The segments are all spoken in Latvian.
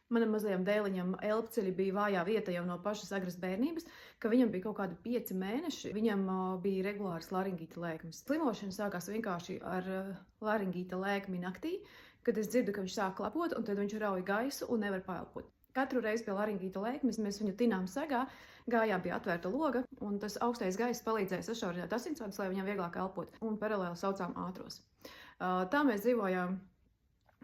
Manam mazajam dēliņam elpceļi bija vājā vieta jau no pašas agras bērnības, ka viņam bija kaut kādi 5 mēneši. Viņam bija regulārs laringīta lēkmes. Slimošana sākās vienkārši ar laringīta lēkmi naktī, kad es dzirdu, ka viņš sāk klapot, un tad viņš rauj gaisu un nevar paelpot. Katru reizi pie laringīta lēkmes mēs viņu tinām segā, gājām pie atvērta loga, un tas augstais gaiss palīdzēja sašaurināt asinsvadus, lai viņam vieglāk elpot, un paralēli saucām ātros. Tā mēs dzīvojām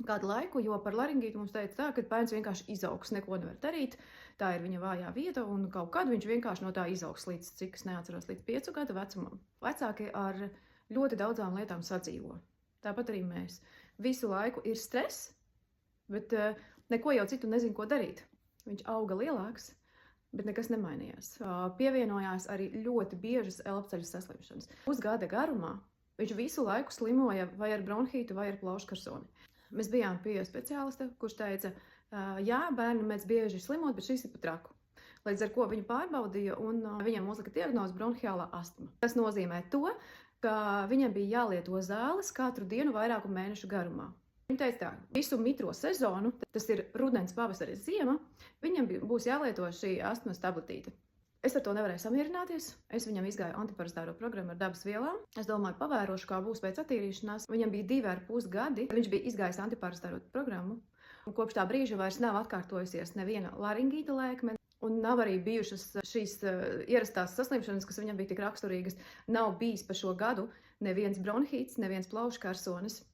kādu laiku, jo par laringītu mums teica tā, ka bērns vienkārši izaugs, neko nevar darīt, tā ir viņa vājā vieta, un kaut kad viņš vienkārši no tā izaugs līdz, cik es neatceros, līdz 5 gadu vecumam. Vecāki ar ļoti daudzām lietām sadzīvo. Tāpat arī mēs. Visu laiku ir stress, bet neko jau citu nezinu, ko darīt. Viņš auga lielāks, bet nekas nemainījās. Pievienojās arī ļoti biežas elpceļu saslimšanas. Pusgada garumā viņš visu laiku slimoja vai ar bronhītu, vai ar plauškarsoni. Mēs bijām pie speciālista, kurš teica, jā, bērni mēdz bieži slimot, bet šis ir pat traku. Līdz ar ko viņu pārbaudīja un viņam uzlika diagnozi bronhiālā astma. Tas nozīmē to, ka viņam bija jālieto zāles katru dienu vairāku mēnešu garumā. Viņa teica tā, visu mitro sezonu, tas ir rudens, pavasaris, ziema, viņam būs jālieto šī astmas tabletīte. Es ar to nevarēju samierināties. Es viņam izgāju antiparasitāro programmu ar dabas vielām. Es domāju, pavērošu, kā būs pēc attīrīšanās. Viņam bija 2,5 gadi, viņš bija izgājis antiparasitāro programmu. Un kopš tā brīža vairs nav atkārtojusies neviena laringīta lēkme. Un nav arī bijušas šīs ierastās saslimšanas, kas viņam bija tik raksturīgas. Nav bijis pa šo gadu neviens bronhīts, neviens plauškarsonis.